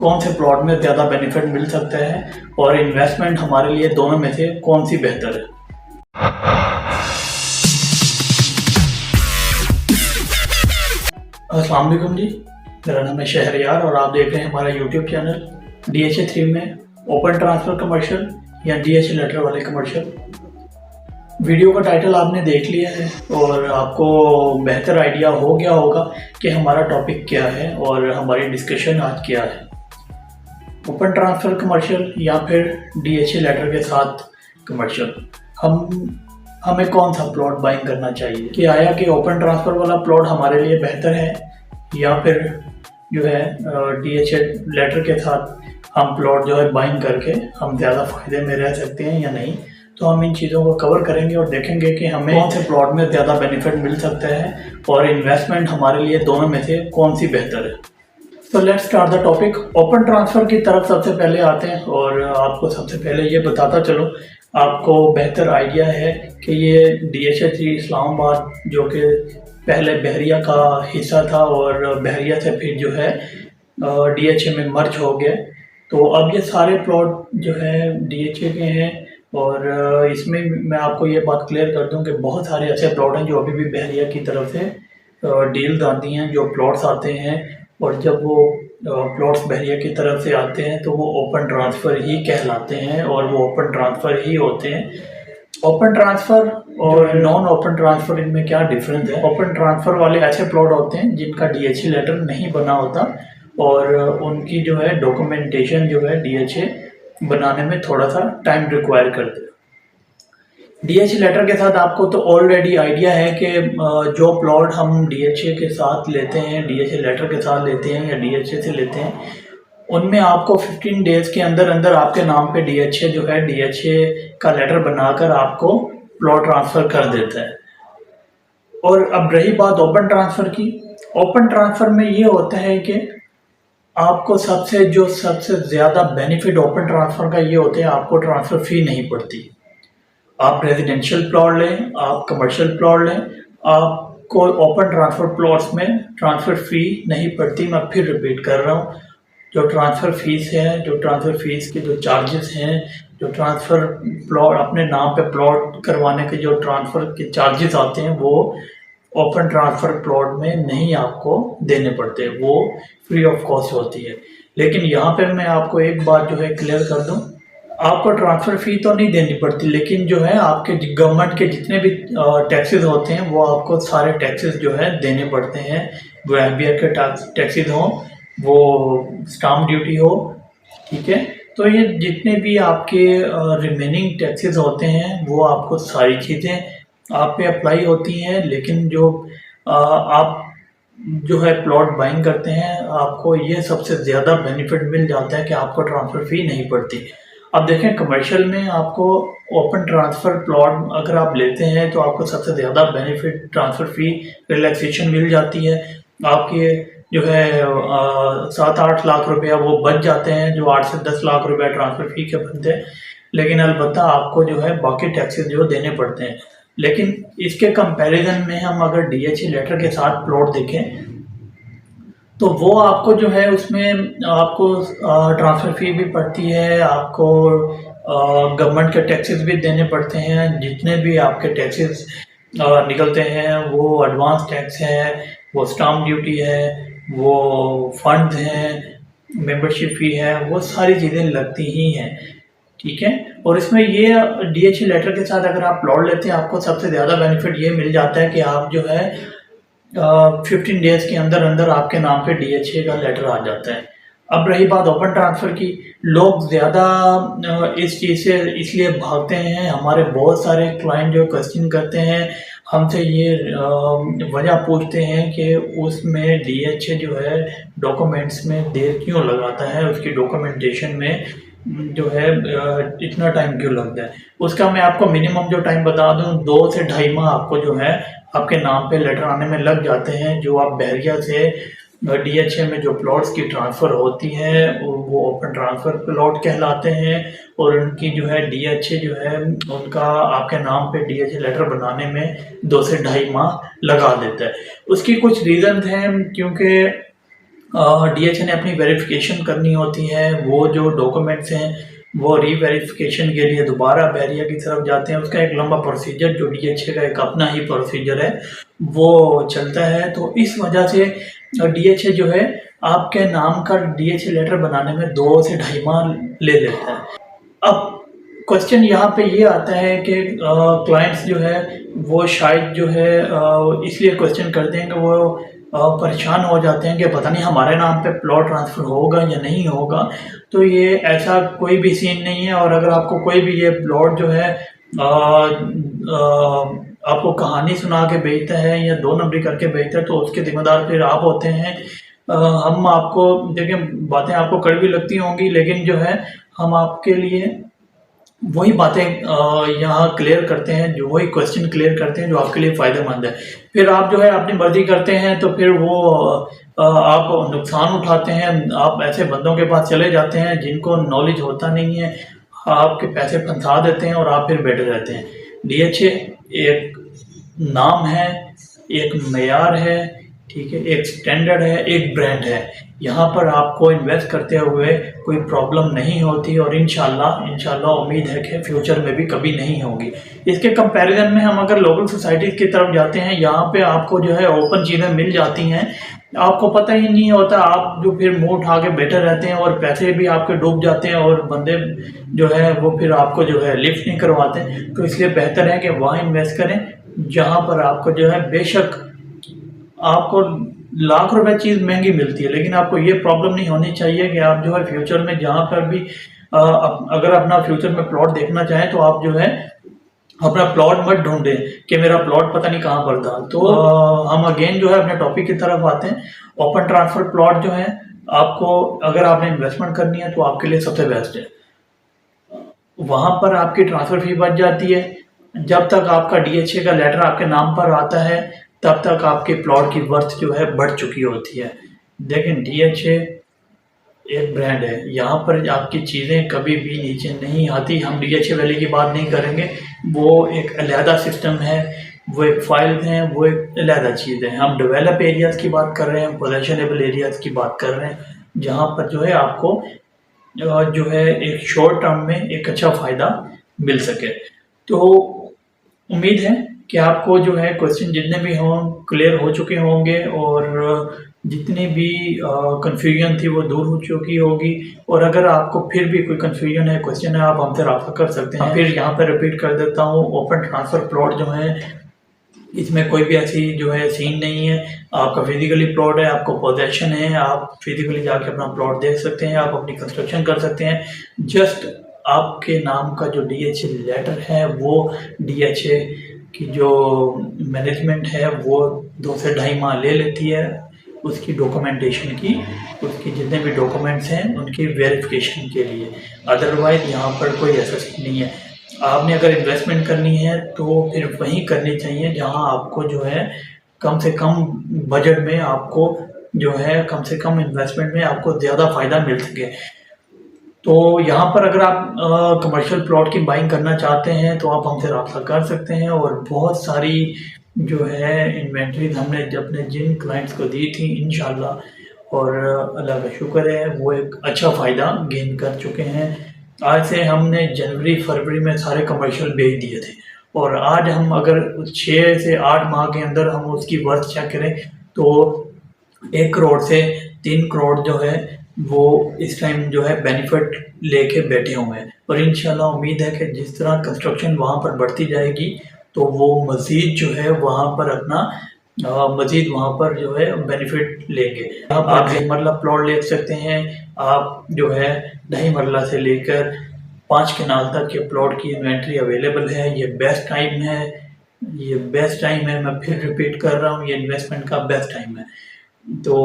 कौन से प्लॉट में ज़्यादा बेनिफिट मिल सकता है और इन्वेस्टमेंट हमारे लिए दोनों में से कौन सी बेहतर है। अस्सलाम वालेकुम जी, मेरा नाम है शहरयार और आप देख रहे हैं हमारा यूट्यूब चैनल DHA 3 में ओपन ट्रांसफ़र कमर्शियल या DHA लेटर वाले कमर्शियल। वीडियो का टाइटल आपने देख लिया है और आपको बेहतर आइडिया हो गया होगा कि हमारा टॉपिक क्या है और हमारी डिस्कशन आज क्या है। ओपन ट्रांसफ़र कमर्शियल या फिर DHA लेटर के साथ कमर्शियल, हमें कौन सा प्लॉट बाइंग करना चाहिए कि आया कि ओपन ट्रांसफ़र वाला प्लॉट हमारे लिए बेहतर है या फिर जो है DHA लेटर के साथ हम प्लॉट जो है बाइंग करके हम ज़्यादा फ़ायदे में रह सकते हैं या नहीं। तो हम इन चीज़ों को कवर करेंगे और देखेंगे कि हमें कौन से प्लॉट में ज़्यादा बेनिफिट मिल सकता है और इन्वेस्टमेंट हमारे लिए दोनों में से कौन सी बेहतर है। तो let's start the topic. Open transfer की तरफ सबसे पहले आते हैं और आपको सबसे पहले ये बताता चलो, आपको बेहतर आइडिया है कि ये DHA 3 इस्लामाबाद जो कि पहले बहरिया का हिस्सा था और बहरिया से फिर जो है DHA में मर्ज हो गया। तो अब ये सारे प्लॉट जो है DHA के हैं और इसमें मैं आपको ये बात क्लियर कर दूं कि बहुत सारे ऐसे प्लॉट हैं जो अभी भी बहरिया की तरफ से डील्स आती हैं, जो प्लॉट्स आते हैं और जब वो प्लॉट्स बहरिया की तरफ से आते हैं तो वो ओपन ट्रांसफ़र ही कहलाते हैं और वो ओपन ट्रांसफ़र ही होते हैं। ओपन ट्रांसफ़र और नॉन ओपन ट्रांसफ़र, इनमें क्या डिफरेंस है? ओपन ट्रांसफ़र वाले ऐसे प्लॉट होते हैं जिनका DHA लेटर नहीं बना होता और उनकी जो है डॉक्यूमेंटेशन जो है DHA बनाने में थोड़ा सा टाइम रिक्वायर करते हैं। DHA लेटर के साथ आपको तो ऑलरेडी आइडिया है कि जो प्लॉट हम DHA के साथ लेते हैं, DHA लेटर के साथ लेते हैं या DHA से लेते हैं, उनमें आपको 15 डेज़ के अंदर अंदर आपके नाम पे DHA जो है DHA का लेटर बनाकर आपको प्लॉट ट्रांसफ़र कर देता है। और अब रही बात ओपन ट्रांसफ़र की, ओपन ट्रांसफ़र में ये होता है कि आपको सबसे ज़्यादा बेनिफिट ओपन ट्रांसफ़र का ये होता है, आपको ट्रांसफ़र फ़ी नहीं पड़ती। आप रेजिडेंशियल प्लॉट लें, आप कमर्शियल प्लॉट लें, आपको ओपन ट्रांसफ़र प्लॉट्स में ट्रांसफ़र फ़ी नहीं पड़ती। मैं फिर रिपीट कर रहा हूँ, जो ट्रांसफ़र फ़ीस है, जो ट्रांसफ़र फ़ीस के जो चार्जेस हैं, जो ट्रांसफ़र प्लॉट अपने नाम पे प्लॉट करवाने के जो ट्रांसफ़र के चार्जेस आते हैं वो ओपन ट्रांसफ़र प्लॉट में नहीं आपको देने पड़ते, वो फ्री ऑफ कॉस्ट होती है। लेकिन यहाँ पे मैं आपको एक बात जो है क्लियर कर दूँ, आपको ट्रांसफ़र फ़ी तो नहीं देनी पड़ती, लेकिन जो है आपके गवर्नमेंट के जितने भी टैक्सेस होते हैं वो आपको सारे टैक्सेस जो है देने पड़ते हैं। वो MBR के टैक्सेस हों, वो स्टाम्प ड्यूटी हो, ठीक है। तो ये जितने भी आपके रिमेनिंग टैक्सेस होते हैं वो आपको सारी चीज़ें आप पे अप्लाई होती हैं। लेकिन जो आप जो है प्लॉट बाइंग करते हैं, आपको ये सबसे ज़्यादा बेनिफिट मिल जाता है कि आपको ट्रांसफ़र फ़ी नहीं पड़ती। अब देखें, कमर्शियल में आपको ओपन ट्रांसफ़र प्लॉट अगर आप लेते हैं तो आपको सबसे ज़्यादा बेनिफिट ट्रांसफ़र फ़ी रिलैक्सेशन मिल जाती है। आपके जो है 7-8 लाख रुपया वो बच जाते हैं, जो 8 से 10 लाख रुपया ट्रांसफ़र फ़ी के बनते हैं। लेकिन अलबत्ता आपको जो है बाकी टैक्सेस जो देने पड़ते हैं। लेकिन इसके कंपैरिजन में हम अगर DHA लेटर के साथ प्लॉट देखें तो वो आपको जो है उसमें आपको ट्रांसफ़र फ़ी भी पड़ती है, आपको गवर्नमेंट के टैक्सेस भी देने पड़ते हैं। जितने भी आपके टैक्सेस निकलते हैं वो एडवांस टैक्स है, वो स्टाम्प ड्यूटी है, वो फंड्स हैं, मेंबरशिप फ़ी है, वो सारी चीज़ें लगती ही हैं, ठीक है। और इसमें ये DHA लेटर के साथ अगर आप प्लॉट लेते हैं, आपको सबसे ज़्यादा बेनिफिट ये मिल जाता है कि आप जो है 15 डेज़ के अंदर अंदर आपके नाम पे DHA का लेटर आ जाता है। अब रही बात ओपन ट्रांसफ़र की, लोग ज़्यादा इस चीज़ से इसलिए भागते हैं। हमारे बहुत सारे क्लाइंट जो क्वेश्चन करते हैं, हमसे ये वजह पूछते हैं कि उसमें DHA जो है डॉक्यूमेंट्स में देर क्यों लगाता है, उसकी डॉक्यूमेंटेशन में जो है इतना टाइम क्यों लगता है। उसका मैं आपको मिनिमम जो टाइम बता दूं, 2 से 2.5 माह आपको जो है आपके नाम पे लेटर आने में लग जाते हैं। जो आप बहरिया से DHA में जो प्लॉट्स की ट्रांसफ़र होती है वो ओपन ट्रांसफ़र प्लॉट कहलाते हैं और उनकी जो है DHA जो है उनका आपके नाम पे DHA लेटर बनाने में 2 से 2.5 माह लगा देता है। उसकी कुछ रीज़न हैं, क्योंकि डीएचए ने अपनी वेरिफिकेशन करनी होती है, वो जो डॉक्यूमेंट्स हैं वो रीवेरिफिकेशन के लिए दोबारा बैरिया की तरफ जाते हैं। उसका एक लंबा प्रोसीजर, जो डीएचए का एक अपना ही प्रोसीजर है, वो चलता है। तो इस वजह से डीएचए जो है आपके नाम का डीएचए लेटर बनाने में 2 से ढाई माह ले लेता है। अब क्वेश्चन यहाँ पे ये आता है कि क्लाइंट्स जो है वो शायद जो है इसलिए क्वेश्चन करते हैं कि वो परेशान हो जाते हैं कि पता नहीं हमारे नाम पे प्लॉट ट्रांसफ़र होगा या नहीं होगा। तो ये ऐसा कोई भी सीन नहीं है। और अगर आपको कोई भी ये प्लॉट जो है आपको कहानी सुना के बेचता है या 2 नंबरी करके बेचता है, तो उसके जिम्मेदार फिर आप होते हैं। हम आपको देखिए, बातें आपको कड़वी लगती होंगी, लेकिन जो है हम आपके लिए वही बातें यहाँ क्लियर करते हैं, जो वही क्वेश्चन क्लियर करते हैं जो आपके लिए फ़ायदेमंद है। फिर आप जो है अपनी मर्ज़ी करते हैं तो फिर वो आप नुकसान उठाते हैं। आप ऐसे बंदों के पास चले जाते हैं जिनको नॉलेज होता नहीं है, आपके पैसे फंसा देते हैं और आप फिर बैठे रहते हैं। डीएचए एक नाम है, एक मेयार है, ठीक है, एक स्टैंडर्ड है, एक ब्रांड है। यहाँ पर आपको इन्वेस्ट करते हुए कोई प्रॉब्लम नहीं होती और इंशाल्लाह उम्मीद है कि फ्यूचर में भी कभी नहीं होगी। इसके कंपैरिजन में हम अगर लोकल सोसाइटीज़ की तरफ जाते हैं, यहाँ पे आपको जो है ओपन चीज़ें मिल जाती हैं, आपको पता ही नहीं होता, आप जो फिर मुंह उठा के बैठे रहते हैं और पैसे भी आपके डूब जाते हैं और बंदे जो है वो फिर आपको जो है लिफ्ट नहीं करवाते। तो इसलिए बेहतर है कि वहाँ इन्वेस्ट करें जहाँ पर आपको जो है, बेशक आपको लाख रुपए चीज़ महंगी मिलती है, लेकिन आपको ये प्रॉब्लम नहीं होनी चाहिए कि आप जो है फ्यूचर में जहाँ पर भी अगर अपना फ्यूचर में प्लॉट देखना चाहें तो आप जो है अपना प्लॉट मत ढूंढें कि मेरा प्लॉट पता नहीं कहाँ पर था। तो हम अगेन जो है अपने टॉपिक की तरफ आते हैं। ओपन ट्रांसफर प्लॉट जो है, आपको अगर आपने इन्वेस्टमेंट करनी है तो आपके लिए सबसे बेस्ट है। वहाँ पर आपकी ट्रांसफ़र फी बच जाती है। जब तक आपका डीएचए का लेटर आपके नाम पर आता है तब तक आपके प्लॉट की वर्थ जो है बढ़ चुकी होती है। लेकिन डीएचए एक ब्रांड है, यहाँ पर आपकी चीज़ें कभी भी नीचे नहीं आती। हम डीएचए वैली की बात नहीं करेंगे, वो एक अलहदा सिस्टम है, वो एक फाइल है, वो एक अलहदा चीज़ है। हम डेवलप एरियाज़ की बात कर रहे हैं, पोजेशनेबल एरियाज़ की बात कर रहे हैं, जहाँ पर जो है आपको जो है एक शॉर्ट टर्म में एक अच्छा फ़ायदा मिल सके। तो उम्मीद है कि आपको जो है क्वेश्चन जितने भी हों क्लियर हो चुके होंगे और जितनी भी कन्फ्यूजन थी वो दूर हो चुकी होगी। और अगर आपको फिर भी कोई कन्फ्यूजन है, क्वेश्चन है, आप हमसे रब्ता कर सकते हैं। फिर यहाँ पर रिपीट कर देता हूँ, ओपन ट्रांसफ़र प्लॉट जो है इसमें कोई भी ऐसी जो है सीन नहीं है। आपका फिजिकली प्लॉट है, आपको पोजेशन है, आप फिजिकली जाके अपना प्लॉट देख सकते हैं, आप अपनी कंस्ट्रक्शन कर सकते हैं। जस्ट आपके नाम का जो डीएचए लेटर है, वो डीएचए की जो मैनेजमेंट है वो 2 से ढाई माह ले लेती है उसकी डॉक्यूमेंटेशन की, उसकी जितने भी डॉक्यूमेंट्स हैं उनकी वेरिफिकेशन के लिए। अदरवाइज़ यहाँ पर कोई ऐसा सीन नहीं है। आपने अगर इन्वेस्टमेंट करनी है तो फिर वहीं करनी चाहिए जहाँ आपको जो है कम से कम बजट में, आपको जो है कम से कम इन्वेस्टमेंट में आपको ज़्यादा फ़ायदा मिल सके। तो यहाँ पर अगर आप कमर्शियल प्लॉट की बाइंग करना चाहते हैं तो आप हमसे रब्ता कर सकते हैं। और बहुत सारी जो है इन्वेंट्रीज हमने अपने जिन क्लाइंट्स को दी थी, इंशाल्लाह और अल्लाह का शुक्र है वो एक अच्छा फ़ायदा गेन कर चुके हैं। आज से हमने जनवरी फरवरी में सारे कमर्शियल बेच दिए थे और आज हम अगर 6 से 8 माह के अंदर हम उसकी वर्थ चेक करें तो 1 करोड़ से 3 करोड़ जो है वो इस टाइम जो है बेनिफिट लेके बैठे हुए हैं। और इंशाल्लाह उम्मीद है कि जिस तरह कंस्ट्रक्शन वहाँ पर बढ़ती जाएगी तो वो मज़ीद जो है वहाँ पर अपना मज़ीद वहाँ पर जो है बेनिफिट लेंगे। आप 1 मरला प्लॉट ले सकते हैं, आप जो है 2.5 मरला से लेकर 5 कनाल तक के प्लॉट की इन्वेंट्री अवेलेबल है। ये बेस्ट टाइम है, ये बेस्ट टाइम है। मैं फिर रिपीट कर रहा हूँ, ये इन्वेस्टमेंट का बेस्ट टाइम है। तो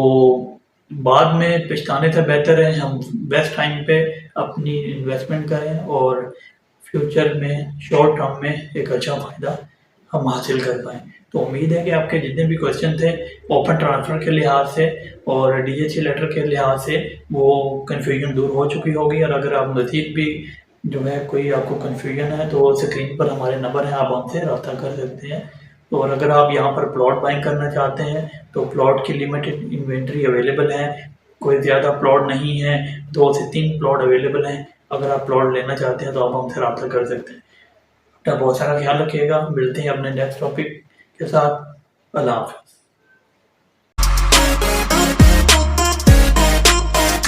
बाद में पछताने से बेहतर है हम बेस्ट टाइम पे अपनी इन्वेस्टमेंट करें और फ्यूचर में शॉर्ट टर्म में एक अच्छा फ़ायदा हम हासिल कर पाएँ। तो उम्मीद है कि आपके जितने भी क्वेश्चन थे ओपन ट्रांसफ़र के लिहाज से और डीएचए लेटर के लिहाज से वो कन्फ्यूजन दूर हो चुकी होगी। और अगर आप मज़ीद भी जो है कोई आपको कन्फ्यूजन है तो स्क्रीन पर हमारे नंबर हैं, आप हमसे रब्ता कर सकते हैं। और अगर आप यहाँ पर प्लॉट बाइंग करना चाहते हैं तो प्लॉट की लिमिटेड इन्वेंट्री अवेलेबल है। कोई ज़्यादा प्लॉट नहीं है, 2 से 3 प्लॉट अवेलेबल हैं। अगर आप प्लॉट लेना चाहते हैं तो आप हमसे रब्ता कर सकते हैं। अपना बहुत सारा ख्याल रखिएगा। मिलते हैं अपने नेक्स्ट टॉपिक के साथ। अल्लाह हाफ़िज़।